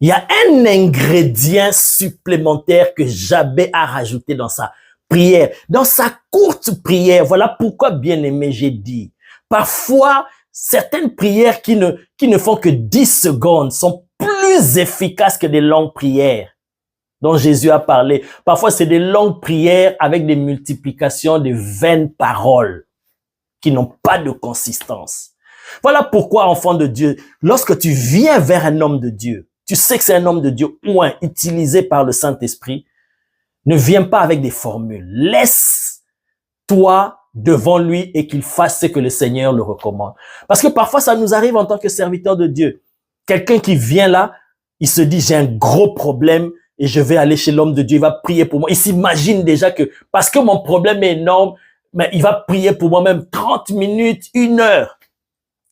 Il y a un ingrédient supplémentaire que Jabez a rajouté dans sa prière, dans sa courte prière. Voilà pourquoi, bien aimé, j'ai dit, parfois, certaines prières qui ne font que 10 secondes sont plus efficaces que des longues prières dont Jésus a parlé. Parfois, c'est des longues prières avec des multiplications de vaines paroles qui n'ont pas de consistance. Voilà pourquoi, enfant de Dieu, lorsque tu viens vers un homme de Dieu, tu sais que c'est un homme de Dieu, utilisé par le Saint-Esprit, ne viens pas avec des formules. Laisse-toi devant lui et qu'il fasse ce que le Seigneur le recommande. Parce que parfois, ça nous arrive en tant que serviteur de Dieu. Quelqu'un qui vient là, il se dit, j'ai un gros problème et je vais aller chez l'homme de Dieu, il va prier pour moi. Il s'imagine déjà que, parce que mon problème est énorme, mais il va prier pour moi même 30 minutes, 1 heure.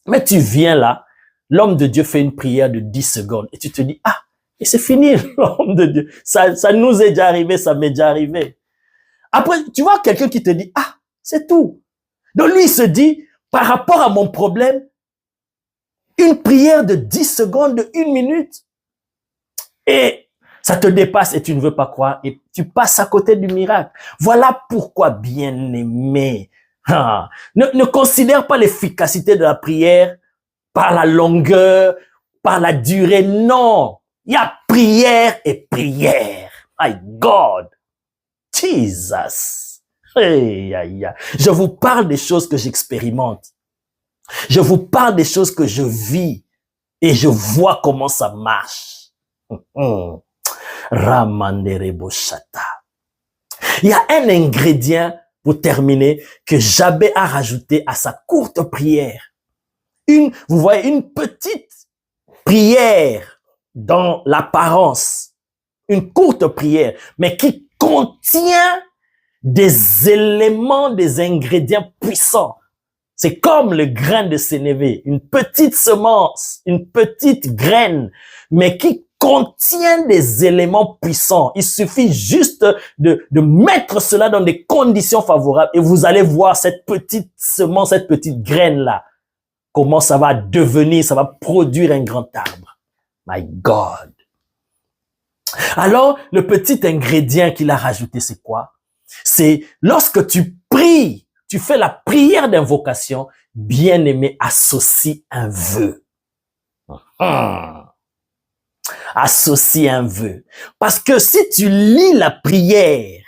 Mais tu viens là, l'homme de Dieu fait une prière de 10 secondes et tu te dis, ah, et c'est fini, l'homme de Dieu. Ça nous est déjà arrivé, ça m'est déjà arrivé. Après, tu vois quelqu'un qui te dit, ah, c'est tout. Donc lui, il se dit, par rapport à mon problème, une prière de 10 secondes, de 1 minute, et ça te dépasse et tu ne veux pas croire et tu passes à côté du miracle. Voilà pourquoi, bien-aimé, ne considère pas l'efficacité de la prière par la longueur, par la durée. Non, il y a prière et prière. My God, Jesus. Hey, hey, hey. Je vous parle des choses que j'expérimente. Je vous parle des choses que je vis et je vois comment ça marche. Ramandereboshata. Il y a un ingrédient, pour terminer, que Jabez a rajouté à sa courte prière. Vous voyez, une petite prière dans l'apparence, une courte prière, mais qui contient des éléments, des ingrédients puissants. C'est comme le grain de sénévé, une petite semence, une petite graine, mais qui contient des éléments puissants. Il suffit juste de mettre cela dans des conditions favorables et vous allez voir cette petite semence, cette petite graine-là, comment ça va devenir, ça va produire un grand arbre. My God. Alors, le petit ingrédient qu'il a rajouté, c'est quoi? C'est lorsque tu pries, tu fais la prière d'invocation, bien-aimé, associe un vœu. Associe un vœu. Parce que si tu lis la prière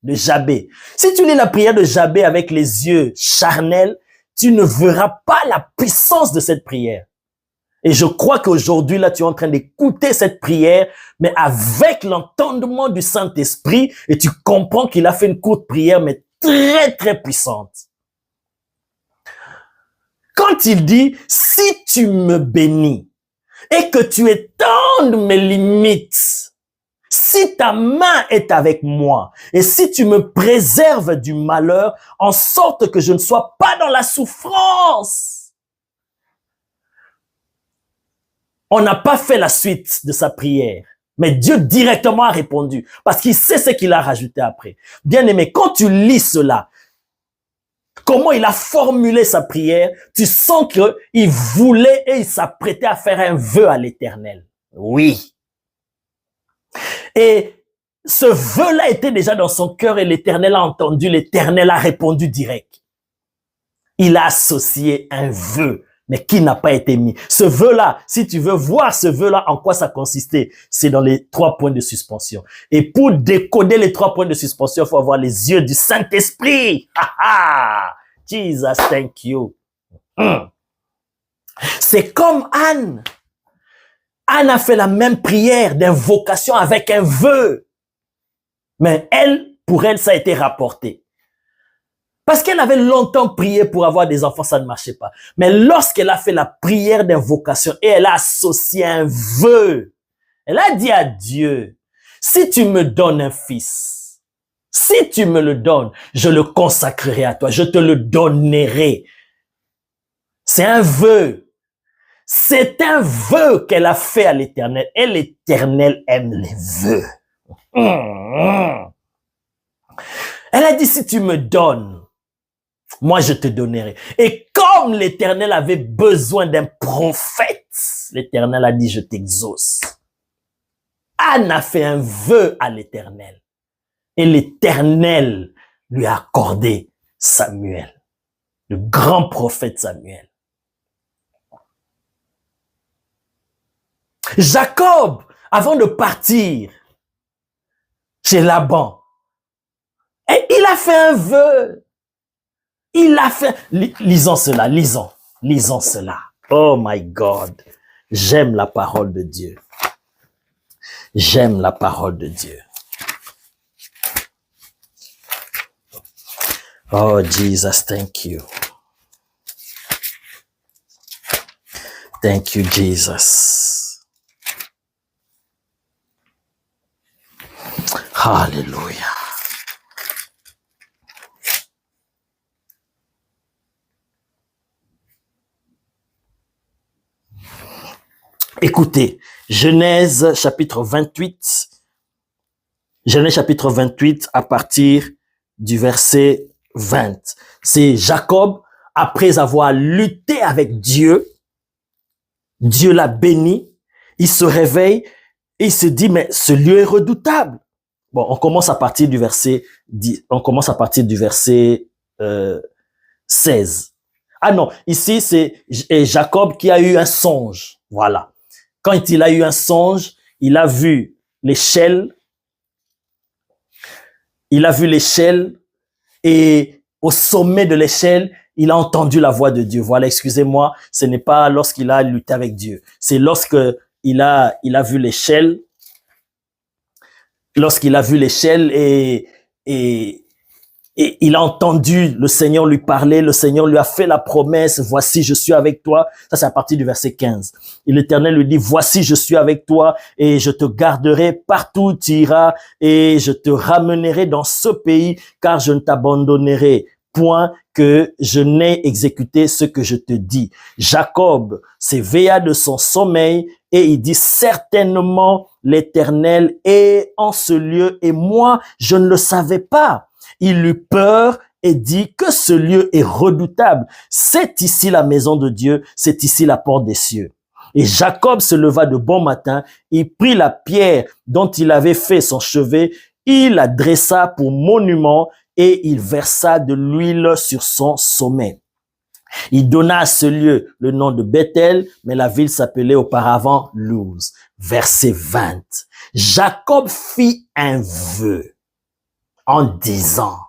de Jabez, si tu lis la prière de Jabez avec les yeux charnels, tu ne verras pas la puissance de cette prière. Et je crois qu'aujourd'hui, là, tu es en train d'écouter cette prière, mais avec l'entendement du Saint-Esprit, et tu comprends qu'il a fait une courte prière, mais très, très puissante. Quand il dit, si tu me bénis, et que tu étendes mes limites, si ta main est avec moi, et si tu me préserves du malheur, en sorte que je ne sois pas dans la souffrance. On n'a pas fait la suite de sa prière, mais Dieu directement a répondu, parce qu'il sait ce qu'il a rajouté après. Bien-aimé, quand tu lis cela, comment il a formulé sa prière, tu sens qu'il voulait et il s'apprêtait à faire un vœu à l'Éternel. Oui. Et ce vœu-là était déjà dans son cœur et l'Éternel a entendu, l'Éternel a répondu direct. Il a associé un vœu, mais qui n'a pas été mis. Ce vœu-là, si tu veux voir ce vœu-là, en quoi ça consistait, c'est dans les 3 points de suspension. Et pour décoder les 3 points de suspension, il faut avoir les yeux du Saint-Esprit. Jesus, thank you. C'est comme Anne. Anne a fait la même prière d'invocation avec un vœu. Mais pour elle, ça a été rapporté. Parce qu'elle avait longtemps prié pour avoir des enfants, ça ne marchait pas. Mais lorsqu'elle a fait la prière d'invocation et elle a associé un vœu, elle a dit à Dieu, si tu me donnes un fils, si tu me le donnes, je le consacrerai à toi, je te le donnerai. C'est un vœu. C'est un vœu qu'elle a fait à l'Éternel. Et l'Éternel aime les vœux. Elle a dit, si tu me donnes, moi je te donnerai. Et comme l'Éternel avait besoin d'un prophète, l'Éternel a dit, je t'exauce. Anne a fait un vœu à l'Éternel. Et l'Éternel lui a accordé Samuel, le grand prophète Samuel. Jacob, avant de partir chez Laban, et il a fait un vœu. Il a fait... Lisons cela, lisons cela. Oh my God. J'aime la parole de Dieu. J'aime la parole de Dieu. Oh Jesus, thank you. Thank you, Jesus. Hallelujah. Écoutez, Genèse chapitre 28, Genèse chapitre 28 à partir du verset 20. C'est Jacob, après avoir lutté avec Dieu, Dieu l'a béni, il se réveille et il se dit, mais ce lieu est redoutable. Bon, on commence à partir du verset 10, on commence à partir du verset 16. Ah non, ici c'est Jacob qui a eu un songe, voilà. Quand il a eu un songe, il a vu l'échelle. Il a vu l'échelle et au sommet de l'échelle, il a entendu la voix de Dieu. Voilà, excusez-moi, ce n'est pas lorsqu'il a lutté avec Dieu. C'est lorsque il a vu l'échelle. Lorsqu'il a vu l'échelle et il a entendu le Seigneur lui parler, le Seigneur lui a fait la promesse, voici je suis avec toi. Ça c'est à partir du verset 15. Et l'Éternel lui dit, voici je suis avec toi et je te garderai partout où tu iras et je te ramènerai dans ce pays car je ne t'abandonnerai point que je n'ai exécuté ce que je te dis. Jacob s'éveilla de son sommeil et il dit, certainement l'Éternel est en ce lieu et moi je ne le savais pas. Il eut peur et dit que ce lieu est redoutable. C'est ici la maison de Dieu, c'est ici la porte des cieux. Et Jacob se leva de bon matin, il prit la pierre dont il avait fait son chevet, il la dressa pour monument et il versa de l'huile sur son sommet. Il donna à ce lieu le nom de Bethel, mais la ville s'appelait auparavant Luz. Verset 20. Jacob fit un vœu en disant,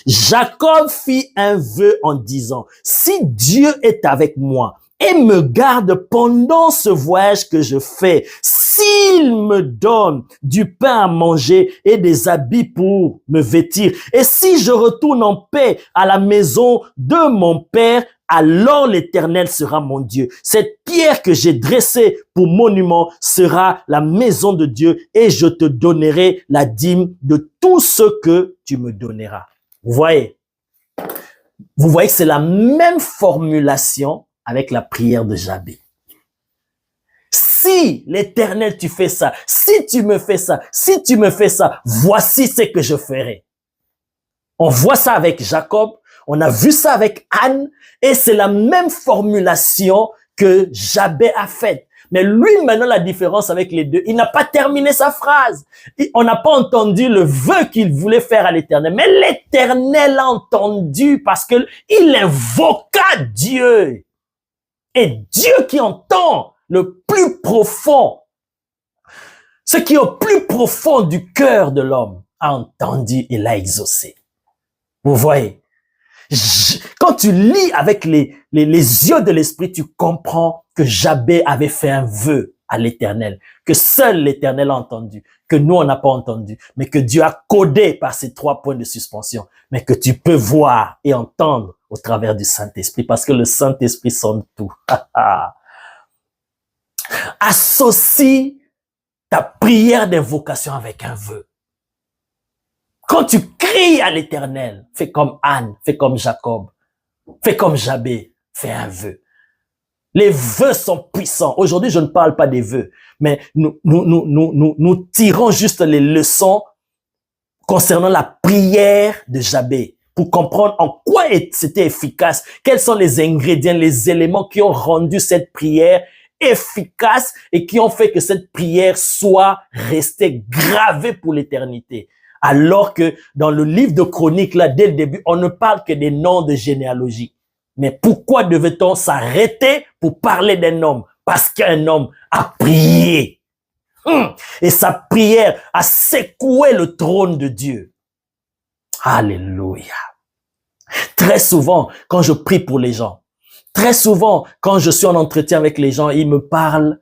Jacob fit un vœu en disant, si Dieu est avec moi et me garde pendant ce voyage que je fais, s'il me donne du pain à manger et des habits pour me vêtir, et si je retourne en paix à la maison de mon père, alors l'Éternel sera mon Dieu. Cette pierre que j'ai dressée pour monument sera la maison de Dieu et je te donnerai la dîme de tout ce que tu me donneras. Vous voyez que c'est la même formulation avec la prière de Jabez. Si l'Éternel tu fais ça, si tu me fais ça, si tu me fais ça, voici ce que je ferai. On voit ça avec Jacob. On a vu ça avec Anne et c'est la même formulation que Jabez a faite. Mais lui, maintenant, la différence avec les deux, il n'a pas terminé sa phrase. On n'a pas entendu le vœu qu'il voulait faire à l'Éternel. Mais l'Éternel a entendu parce que il invoqua Dieu. Et Dieu qui entend le plus profond, ce qui est au plus profond du cœur de l'homme, a entendu et l'a exaucé. Vous voyez? Quand tu lis avec les yeux de l'esprit, tu comprends que Jabez avait fait un vœu à l'Éternel, que seul l'Éternel a entendu, que nous on n'a pas entendu, mais que Dieu a codé par ces 3 points de suspension, mais que tu peux voir et entendre au travers du Saint-Esprit, parce que le Saint-Esprit sonde tout. Associe ta prière d'invocation avec un vœu. Quand tu cries à l'Éternel, fais comme Anne, fais comme Jacob, fais comme Jabez, fais un vœu. Les vœux sont puissants. Aujourd'hui, je ne parle pas des vœux, mais nous tirons juste les leçons concernant la prière de Jabez pour comprendre en quoi c'était efficace, quels sont les ingrédients, les éléments qui ont rendu cette prière efficaces et qui ont fait que cette prière soit restée gravée pour l'éternité. Alors que dans le livre de Chroniques, là, dès le début, on ne parle que des noms de généalogie. Mais pourquoi devait-on s'arrêter pour parler d'un homme? Parce qu'un homme a prié. Et sa prière a secoué le trône de Dieu. Alléluia. Très souvent, quand je prie pour les gens, très souvent, quand je suis en entretien avec les gens, ils me parlent,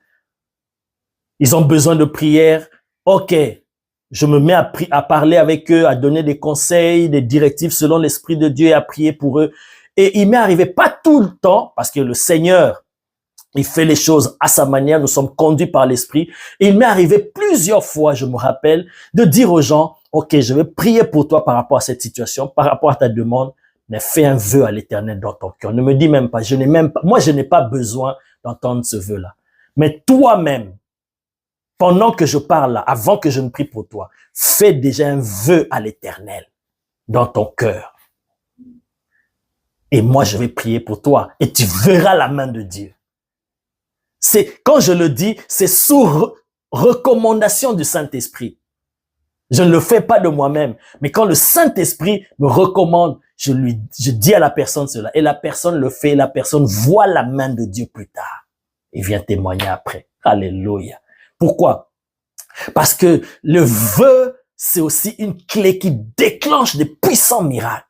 ils ont besoin de prière. Ok, je me mets à parler avec eux, à donner des conseils, des directives selon l'Esprit de Dieu et à prier pour eux. Et il m'est arrivé, pas tout le temps, parce que le Seigneur, il fait les choses à sa manière, nous sommes conduits par l'Esprit. Et il m'est arrivé plusieurs fois, je me rappelle, de dire aux gens, ok, je vais prier pour toi par rapport à cette situation, par rapport à ta demande, mais fais un vœu à l'Éternel dans ton cœur. Ne me dis même pas, moi je n'ai pas besoin d'entendre ce vœu-là. Mais toi-même, pendant que je parle là, avant que je ne prie pour toi, fais déjà un vœu à l'Éternel dans ton cœur. Et moi je vais prier pour toi et tu verras la main de Dieu. Quand je le dis, c'est sous recommandation du Saint-Esprit. Je ne le fais pas de moi-même, mais quand le Saint-Esprit me recommande, je dis à la personne cela, et la personne le fait, et la personne voit la main de Dieu plus tard. Il vient témoigner après. Alléluia. Pourquoi? Parce que le vœu, c'est aussi une clé qui déclenche des puissants miracles.